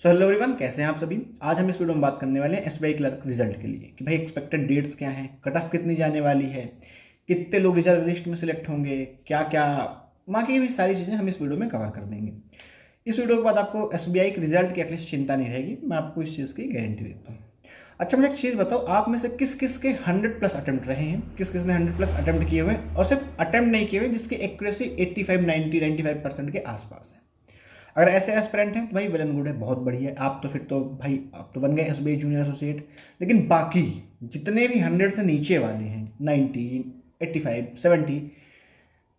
So hello everyone, कैसे हैं आप सभी। आज हम इस वीडियो में बात करने वाले हैं एसबीआई क्लर्क रिजल्ट के लिए कि भाई एक्सपेक्टेड डेट्स क्या हैं, कट ऑफ कितनी जाने वाली है, कितने लोग रिजर्व लिस्ट में सिलेक्ट होंगे, क्या क्या बाकी भी सारी चीज़ें हम इस वीडियो में कवर कर देंगे। इस वीडियो के बाद आपको एसबीआई के रिजल्ट की एटलीस्ट चिंता नहीं रहेगी, मैं आपको इस चीज़ की गारंटी देता हूँ। अच्छा, मुझे एक चीज़ बताओ, आप में से किस किस के 100+ अटेम्प्ट रहे हैं, किस किस ने 100+ अटेम्प्ट किए हुए हैं, और सिर्फ अटेम्प्ट नहीं किए हुए जिसकी एक्यूरेसी 85, 90, 95% के आसपास है। अगर ऐसे एस्पिरेंट हैं तो भाई वेल एंड गुड है, बहुत बढ़िया है। आप तो फिर तो भाई आप तो बन गए एसबीआई जूनियर एसोसिएट। लेकिन बाकी जितने भी 100 से नीचे वाले हैं, 90, 85, 70,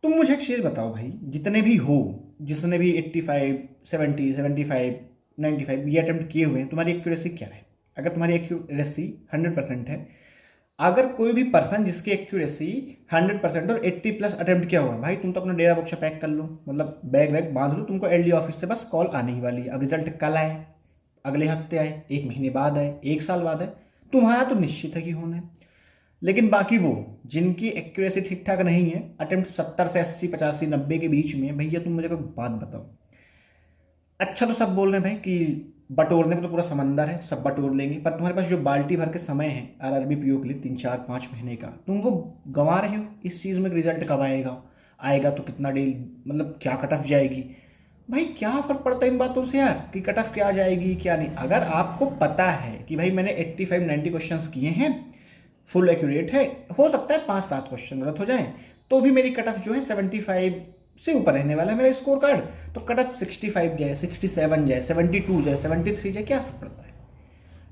तुम मुझे एक चीज़ बताओ भाई, जितने भी हो, जिसने भी 85, 70, 75, 95 ये अटेम्प्ट किए हुए हैं, तुम्हारी एक्यूरेसी क्या है। अगर तुम्हारी एक्यूरेसी 100% है, अगर कोई भी पर्सन जिसकी एक्यूरेसी 100% और 80+ अटेम्प्ट किया हुआ है, भाई तुम तो अपना डेरा बक्सा पैक कर लो, मतलब बैग वैग बांध लो, तुमको एलडी ऑफिस से बस कॉल आने ही वाली है। अब रिजल्ट कल आए, अगले हफ्ते आए, 1 महीने बाद आए, 1 साल बाद आए, तुम्हारा तो निश्चित है कि होना है। लेकिन बाकी वो जिनकी एक्यूरेसी ठीक ठाक नहीं है, अटेम्प्ट 70 से 80, 85, 90 के बीच में, भैया तुम मुझे कोई बात बताओ। अच्छा, तो सब बोल रहे हैं भाई कि बटोरने को तो पूरा समंदर है, सब बटोर लेंगे, पर तुम्हारे पास जो बाल्टी भर के समय है आरआरबी पीओ के लिए 3, 4, 5 महीने का, तुम वो गंवा रहे हो इस चीज़ में। रिजल्ट कब आएगा, आएगा तो कितना डे, मतलब क्या कट ऑफ जाएगी। भाई क्या फर्क पड़ता है इन बातों से यार, कि कट ऑफ क्या जाएगी क्या नहीं। अगर आपको पता है कि भाई मैंने 85, 90 क्वेश्चन किए हैं, फुल एक्यूरेट है, हो सकता है 5, 7 क्वेश्चन गलत हो जाए, तो भी मेरी कट ऑफ जो है 75 से ऊपर रहने वाला है मेरा स्कोर कार्ड। तो कट ऑफ 65 जाए, 67 जाए, 72 जाए, 73 जाए, क्या फर्क पड़ता है।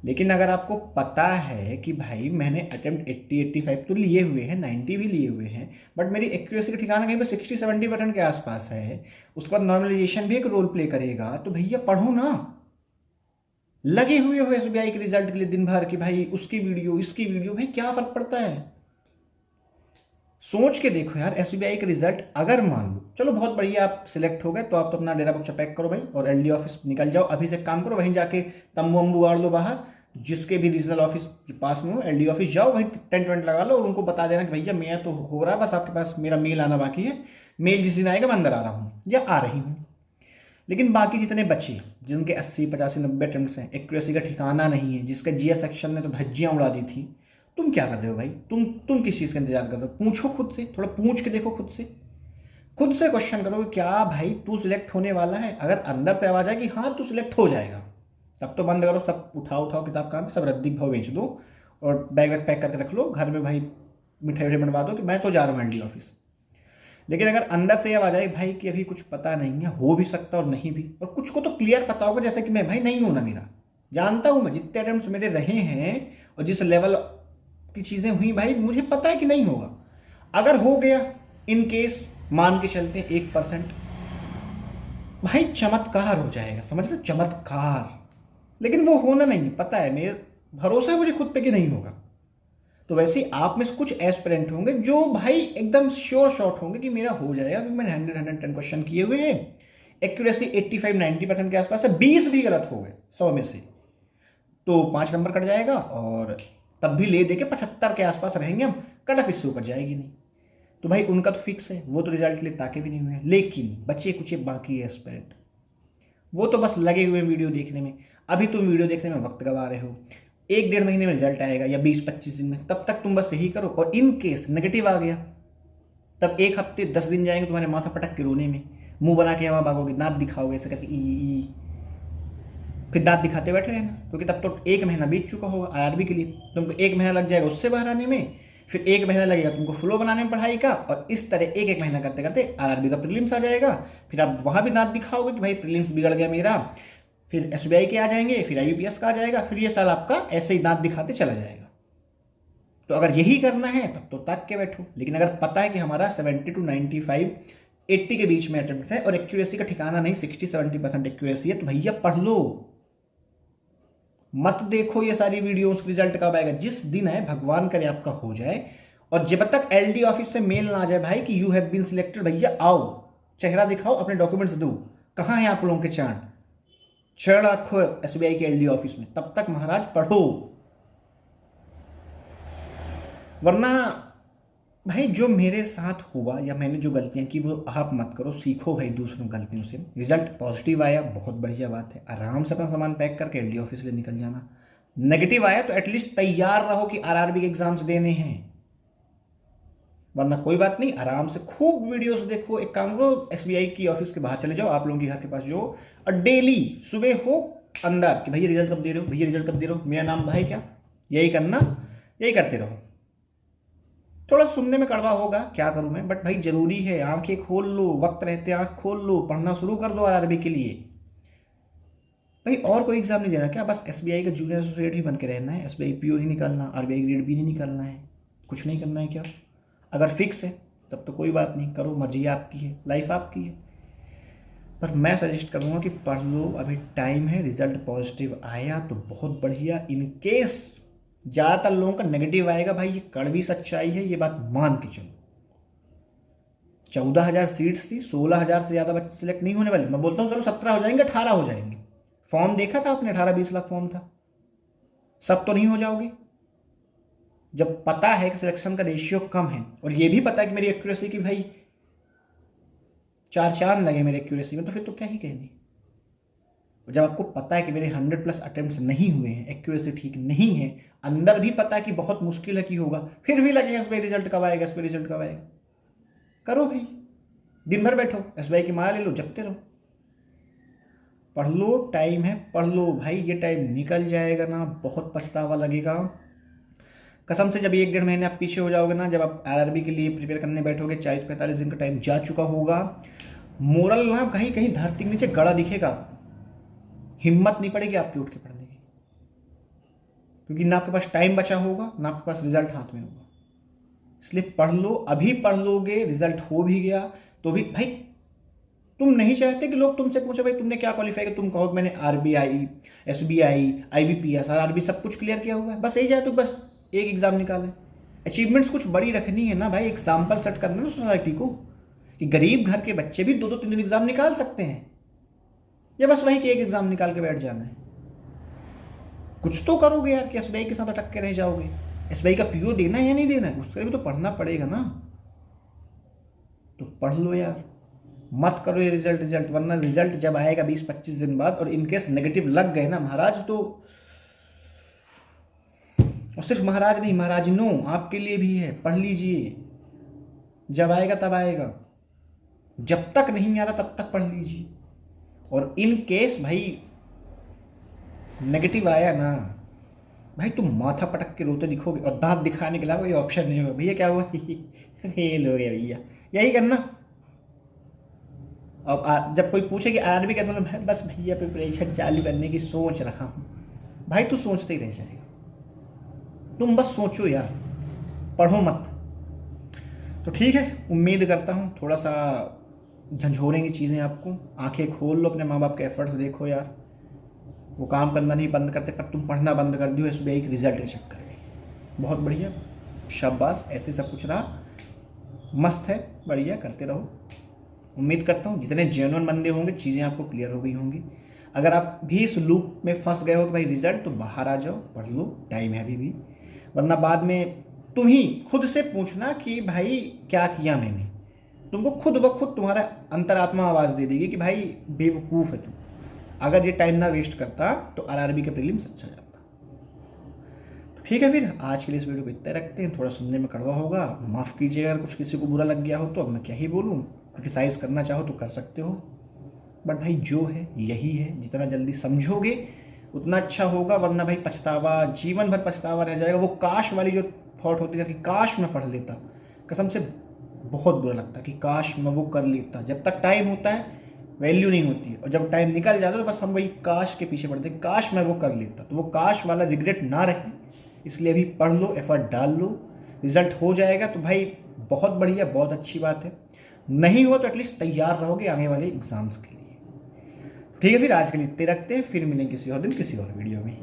लेकिन अगर आपको पता है कि भाई मैंने अटेम्प्ट 80, 85 तो लिए हुए हैं, 90 भी लिए हुए हैं, बट मेरी एक्यूरेसी का ठिकाना कहीं पर 60, 70% के आसपास है, उसके बाद नॉर्मलाइजेशन भी एक रोल प्ले करेगा, तो भैया पढ़ो ना। लगे हुए हो एसबीआई के रिजल्ट के लिए दिन भर कि भाई उसकी वीडियो, इसकी वीडियो, भाई क्या फर्क पड़ता है। सोच के देखो यार, एसबीआई का रिजल्ट अगर मान लो, चलो बहुत बढ़िया आप सिलेक्ट हो गए, तो आप तो अपना डेरा बक्सा पैक करो भाई और एलडी ऑफिस निकल जाओ। अभी से काम करो, वहीं जाके तंबू वम्बू गाड़ लो बाहर, जिसके भी रीजनल ऑफिस पास में हो, एलडी ऑफिस जाओ, वहीं टेंट वेंट लगा लो और उनको बता देना कि भैया मैं तो हो रहा है, बस आपके पास मेरा मेल आना बाकी है, मेल जिस दिन आएगा मैं अंदर आ रहा हूँ या आ रही हूँ। लेकिन बाकी जितने बचे, जिनके 80, 85, 90 अटेम्प्ट्स हैं, एक्यूरेसी का ठिकाना नहीं है, जिसका जीएस सेक्शन ने तो धज्जियां उड़ा दी थी, तुम क्या कर रहे हो भाई। तुम किस चीज़ का इंतजार कर रहे हो। पूछो खुद से, थोड़ा पूछ के देखो खुद से, खुद से क्वेश्चन करो कि क्या भाई तू सिलेक्ट होने वाला है। अगर अंदर से आवाज आए कि हाँ तू सिलेक्ट हो जाएगा, तब तो बंद करो, सब उठाओ उठाओ किताब काम, सब रद्दी भाव बेच दो और बैग वैग पैक करके रख लो घर में भाई, मिठाई उठाई बनवा दो कि मैं तो जा रहा हूँ एलडी ऑफिस। लेकिन अगर अंदर से आवाज आई भाई कि अभी कुछ पता नहीं है, हो भी सकता और नहीं भी, और कुछ को तो क्लियर पता होगा, जैसे कि मैं भाई नहीं हूं ना, मेरा जानता हूं मैं जितने अटेम्प्ट्स मेरे रहे हैं और जिस लेवल की चीजें हुई, भाई मुझे पता है कि नहीं होगा। अगर हो गया, इन केस मान के चलते हैं 1%, भाई चमत्कार हो जाएगा, समझ लो चमत्कार। लेकिन वो होना नहीं, पता है, मेरे भरोसा है मुझे खुद पे कि नहीं होगा। तो वैसे ही आप में से कुछ एस्पिरेंट होंगे जो भाई एकदम श्योर शॉट होंगे कि मेरा हो जाएगा, क्योंकि मैंने 110 क्वेश्चन किए हुए हैं, एक्यूरेसी 85, 90% के आसपास है, 20 भी गलत हो गए 100 में से तो 5 नंबर कट जाएगा, और तब भी ले दे के 75 के आसपास रहेंगे हम, कट ऑफ इससे ऊपर जाएगी नहीं। तो भाई उनका तो फिक्स है, वो तो रिजल्ट ले ताके भी नहीं हुए हैं। लेकिन बचे कुछ बाकी है एस्पिरेंट, वो तो बस लगे हुए वीडियो देखने में। अभी तुम वीडियो देखने में वक्त गवा रहे हो, 1, 1.5 महीने में रिजल्ट आएगा या 20, 25 दिन में, तब तक तुम बस यही करो। और इन केस नेगेटिव आ गया, तब 1 हफ्ते 10 दिन जाएंगे तुम्हारे माथा पटक के रोने में, मुंह बना के वहां भागोगे, दांत दिखाओगे ऐसे करके ई, फिर दांत दिखाते बैठे रहना, क्योंकि तब तो 1 महीना बीत चुका होगा आरआरबी के लिए, तुमको 1 महीना लग जाएगा उससे बाहर आने में, फिर 1 महीना लगेगा तुमको फ्लो बनाने में पढ़ाई का, और इस तरह 1, 1 महीना करते करते आरआरबी का प्रीलिम्स आ जाएगा। फिर आप वहां भी दांत दिखाओगे कि भाई प्रीलिम्स बिगड़ गया मेरा, फिर एसबीआई के आ जाएंगे, फिर आईबीपीएस का आ जाएगा, फिर ये साल आपका ऐसे ही दांत दिखाते चला जाएगा। तो अगर यही करना है तब तो ताक के बैठो। लेकिन अगर पता है कि हमारा 70 to 95, 80 के बीच में अटेम्प्ट है और एक्यूरेसी का ठिकाना नहीं, 60, 70% एक्यूरेसी है, तो भैया पढ़ लो, मत देखो ये सारी वीडियोस। रिजल्ट कब आएगा, जिस दिन है भगवान करे आपका हो जाए, और जब तक एलडी ऑफिस से मेल ना आ जाए भाई कि यू हैव बीन सिलेक्टेड, भैया आओ, चेहरा दिखाओ, अपने डॉक्यूमेंट्स दो, कहां है आप लोगों के चांद, चढ़ रखो एसबीआई के एलडी ऑफिस में, तब तक महाराज पढ़ो। वरना भाई जो मेरे साथ हुआ या मैंने जो गलतियां की वो आप मत करो, सीखो भाई दूसरों गलतियों से। रिजल्ट पॉजिटिव आया, बहुत बढ़िया बात है, आराम से अपना सामान पैक करके एलडी ऑफिस ले निकल जाना। नेगेटिव आया तो एटलीस्ट तैयार रहो कि आरआरबी के एग्जाम्स देने हैं, वरना कोई बात नहीं, आराम से खूब वीडियोस देखो। एक काम करो, एसबीआई की ऑफिस के बाहर चले जाओ, आप लोगों के घर के पास जो, और डेली सुबह हो अंदर कि भैया रिजल्ट कब दे रहे हो, भैया रिजल्ट कब दे रहे हो, मेरा नाम भाई क्या, यही करना, यही करते रहो। थोड़ा सुनने में कड़वा होगा, क्या करूं मैं, बट भाई जरूरी है, आंखें खोल लो, वक्त रहते आंख खोल लो, पढ़ना शुरू कर दो आरआरबी के लिए। भाई और कोई एग्जाम नहीं देना क्या, बस एसबीआई का जूनियर एसोसिएट ही बन के रहना है, एसबीआई पीओ नहीं निकालना, आरबीआई ग्रेड भी नहीं निकालना है, कुछ नहीं करना है क्या। अगर फिक्स है तब तो कोई बात नहीं, करो, मर्जी आपकी है, लाइफ आपकी है। पर मैं सजेस्ट करूँगा कि पढ़ लो, अभी टाइम है। रिजल्ट पॉजिटिव आया तो बहुत बढ़िया, इन केस ज़्यादातर लोगों का नेगेटिव आएगा, भाई ये कड़वी सच्चाई है, ये बात मान के चलो। 14,000 सीट्स थी, 16,000 से ज़्यादा बच्चे सिलेक्ट नहीं होने वाले। मैं बोलता हूँ चलो 17 हो जाएंगे, 18 हो जाएंगे। फॉर्म देखा था आपने, 18-20 लाख फॉर्म था, सब तो नहीं हो जाओगे। जब पता है कि सिलेक्शन का रेशियो कम है, और ये भी पता है कि मेरी एक्यूरेसी की भाई 4 चांद लगे मेरे एक्यूरेसी में, तो फिर तो क्या ही कहने। जब आपको पता है कि मेरे 100+ अटेम्प्ट्स नहीं हुए हैं, एक्यूरेसी ठीक नहीं है, अंदर भी पता है कि बहुत मुश्किल है कि होगा, फिर भी लगे एसबीआई रिजल्ट कब आएगा, एसबीआई रिजल्ट कब आएगा। करो भाई, दिन भर बैठो, एसबीआई की मार ले लो, जपते रहो, पढ़ लो, टाइम है, पढ़ लो भाई, ये टाइम निकल जाएगा ना, बहुत पछतावा लगेगा कसम से। जब 1-1.5 महीने आप पीछे हो जाओगे ना, जब आप आरआरबी के लिए प्रिपेयर करने बैठोगे, 40-45 दिन का टाइम जा चुका होगा, मोरल ना कहीं कहीं धरती के नीचे गड़ा दिखेगा, हिम्मत नहीं पड़ेगी आपकी उठ के पढ़ने की, क्योंकि ना आपके पास टाइम बचा होगा, ना आपके पास रिजल्ट हाथ में होगा। इसलिए पढ़ लो, अभी पढ़ लोगे, रिजल्ट हो भी गया तो भी भाई तुम नहीं चाहते कि लोग तुमसे पूछे भाई तुमने क्या क्वालिफाई किया, तुम कहो मैंने आरबीआई, एसबीआई, आईबीपीएस, आरआरबी सब कुछ क्लियर किया हुआ है, बस यही चाहे तो बस एक एग्जाम निकाले। अचीवमेंट्स कुछ बड़ी रखनी है ना भाई, एग्जाम्पल सेट करना ना सोसाइटी को, कि गरीब घर के बच्चे भी 2-2 3 एग्जाम निकाल सकते हैं, या बस वही कि एक एग्जाम निकाल के बैठ जाना है। कुछ तो करोगे यार, कि एसबीआई के साथ अटक के रह जाओगे। एसबीआई का पीओ देना है या नहीं देना है, उसके लिए भी तो पढ़ना पड़ेगा ना, तो पढ़ लो यार, मत करो ये रिजल्ट, वरना रिजल्ट जब आएगा 20-25 दिन बाद और इनकेस नेगेटिव लग गए ना महाराज, तो और सिर्फ महाराज नहीं, महाराजनों आपके लिए भी है, पढ़ लीजिए, जब आएगा तब आएगा, जब तक नहीं आ रहा तब तक पढ़ लीजिए। और इन केस भाई नेगेटिव आया ना, भाई तुम माथा पटक के रोते दिखोगे, और दांत दिखाने के अलावा कोई ऑप्शन नहीं होगा, भैया क्या हुआ फेल हो गया भैया, यही करना। अब जब कोई पूछे कि आरआरबी का मतलब, बस भैया प्रिपरेशन चालू करने की सोच रहा हूँ, भाई तू सोचते ही रह जाएगा, तुम बस सोचो यार, पढ़ो मत। तो ठीक है, उम्मीद करता हूँ थोड़ा सा झंझोरेंगी चीज़ें आपको, आंखें खोल लो, अपने माँ बाप के एफर्ट्स देखो यार, वो काम करना नहीं बंद करते, पर तुम पढ़ना बंद कर दियो एसबीआई के रिजल्ट के चक्कर में। बहुत बढ़िया, शाबाश, ऐसे सब कुछ रहा, मस्त है, बढ़िया, करते रहो। उम्मीद करता हूँ जितने जेन्युइन बंदे होंगे चीज़ें आपको क्लियर हो गई होंगी। अगर आप भी इस लूप में फंस गए हो कि भाई रिजल्ट, तो बाहर आ जाओ, पढ़ लो, टाइम है अभी भी, वरना बाद में तुम ही खुद से पूछना कि भाई क्या किया मैंने, तुमको खुद ब खुद तुम्हारा अंतरात्मा आवाज़ दे देगी कि भाई बेवकूफ़ है तू, अगर ये टाइम ना वेस्ट करता तो आरआरबी का प्रीलिम्स अच्छा जाता। तो ठीक है, फिर आज के लिए इस वीडियो को इतना रखते हैं, थोड़ा सुनने में कड़वा होगा, माफ़ कीजिएगा अगर कुछ किसी को बुरा लग गया हो तो, अब मैं क्या ही बोलूँ, क्रिटिसाइज़ करना चाहो तो कर सकते हो, बट भाई जो है यही है, जितना जल्दी समझोगे उतना अच्छा होगा, वरना भाई पछतावा, जीवन भर पछतावा रह जाएगा। वो काश वाली जो थॉट होती है कि काश मैं पढ़ लेता, कसम से बहुत बुरा लगता कि काश मैं वो कर लेता। जब तक टाइम होता है वैल्यू नहीं होती है, और जब टाइम निकल जाता है तो बस हम वही काश के पीछे पड़ते हैं, काश मैं वो कर लेता, तो वो काश वाला रिग्रेट ना रहे, इसलिए अभी पढ़ लो, एफर्ट डाल लो, रिजल्ट हो जाएगा तो भाई बहुत बढ़िया, बहुत अच्छी बात है, नहीं हो तो एटलीस्ट तैयार रहोगे आने वाले एग्जाम्स के लिए। ठीक है, फिर आज के लिए इतने रखते हैं, फिर मिलेंगे किसी और दिन किसी और वीडियो में।